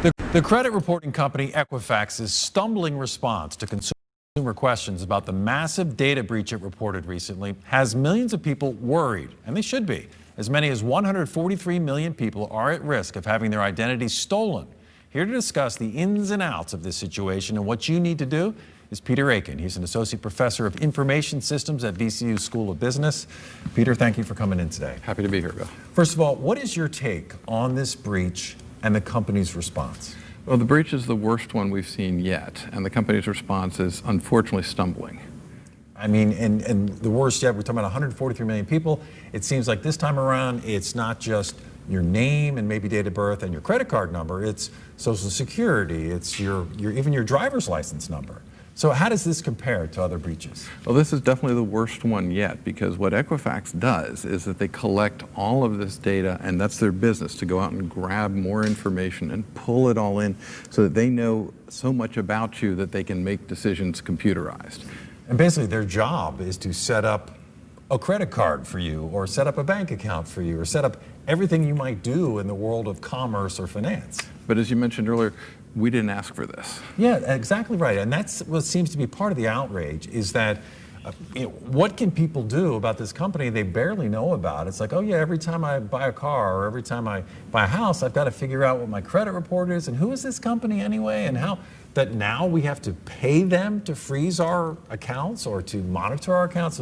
The credit reporting company Equifax's stumbling response to consumer questions about the massive data breach it reported recently has millions of people worried, and they should be. As many as 143 million people are at risk of having their identities stolen. Here to discuss the ins and outs of this situation and what you need to do is Peter Aiken. He's an associate professor of information systems at VCU School of Business. Peter, thank you for coming in today. Happy to be here, Bill. First of all, what is your take on this breach and the company's response? Well, the breach is the worst one we've seen yet, and the company's response is unfortunately stumbling. I mean, and the worst yet, we're talking about 143 million people. It seems like this time around, it's not just your name and maybe date of birth and your credit card number, it's Social Security, it's even your driver's license number. So how does this compare to other breaches? Well, this is definitely the worst one yet, because what Equifax does is that they collect all of this data, and that's their business, to go out and grab more information and pull it all in so that they know so much about you that they can make decisions computerized. And basically their job is to set up a credit card for you, or set up a bank account for you, or set up everything you might do in the world of commerce or finance. But as you mentioned earlier, we didn't ask for this. Yeah, exactly right. And that's what seems to be part of the outrage, is that what can people do about this company they barely know about? It's like, oh yeah, every time I buy a car or every time I buy a house, I've got to figure out what my credit report is and who is this company anyway, and how that now we have to pay them to freeze our accounts or to monitor our accounts.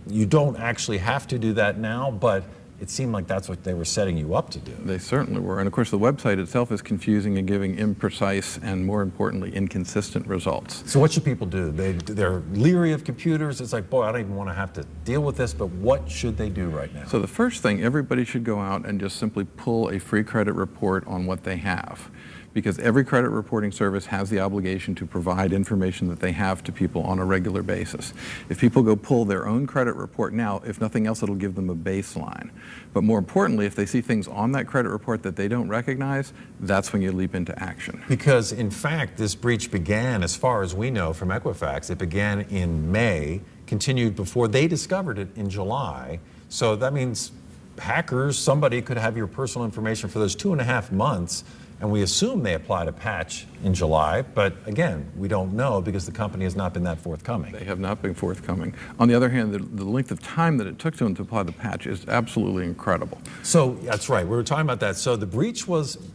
You don't actually have to do that now, but it seemed like that's what they were setting you up to do. They certainly were. And of course, the website itself is confusing and giving imprecise and, more importantly, inconsistent results. So what should people do? They're leery of computers. It's like, boy, I don't even want to have to deal with this, but what should they do right now? So the first thing, everybody should go out and just simply pull a free credit report on what they have, because every credit reporting service has the obligation to provide information that they have to people on a regular basis. If people go pull their own credit report now, if nothing else, it'll give them a baseline. But more importantly, if they see things on that credit report that they don't recognize, that's when you leap into action. Because in fact, this breach began, as far as we know from Equifax, it began in May, continued before they discovered it in July. So that means hackers, somebody could have your personal information for those 2.5 months. And we assume they applied a patch in July, but again, we don't know because the company has not been that forthcoming. They have not been forthcoming. On the other hand, the length of time that it took to them to apply the patch is absolutely incredible. So that's right, we were talking about that. So the breach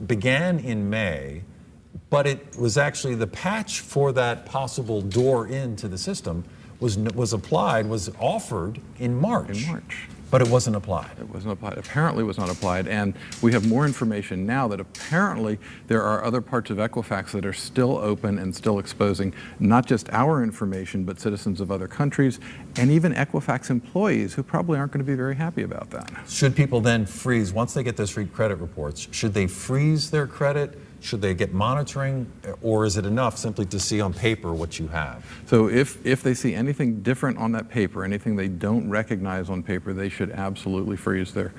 began in May, but it was actually the patch for that possible door into the system was offered in March. In March. But it wasn't applied. It wasn't applied. Apparently it was not applied, and we have more information now that apparently there are other parts of Equifax that are still open and still exposing not just our information, but citizens of other countries, and even Equifax employees who probably aren't going to be very happy about that. Should people then freeze, once they get those free credit reports, should they freeze their credit? Should they get monitoring, or is it enough simply to see on paper what you have? So if they see anything different on that paper, anything they don't recognize on paper, they should absolutely freeze their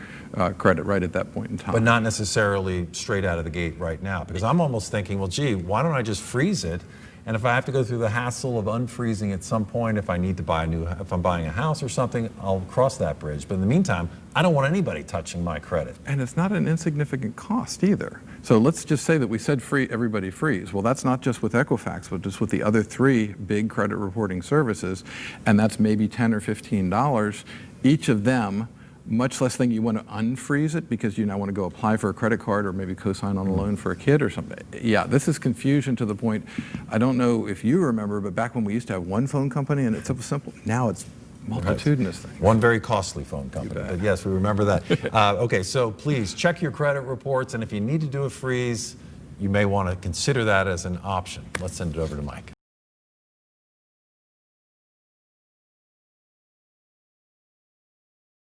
credit right at that point in time. But not necessarily straight out of the gate right now, because I'm almost thinking, well, gee, why don't I just freeze it? And if I have to go through the hassle of unfreezing at some point, if I need to buy if I'm buying a house or something, I'll cross that bridge. But in the meantime, I don't want anybody touching my credit. And it's not an insignificant cost either. So let's just say that we said everybody freeze. Well, that's not just with Equifax, but just with the other 3 big credit reporting services, and that's maybe $10 or $15. Each of them, much less than you want to unfreeze it because you now want to go apply for a credit card or maybe co-sign on a loan for a kid or something. Yeah, this is confusion to the point, I don't know if you remember, but back when we used to have one phone company and it's so simple, now it's multitudinous things. One very costly phone company, but yes, we remember that. Okay, so please check your credit reports, and if you need to do a freeze, you may want to consider that as an option. Let's send it over to Mike.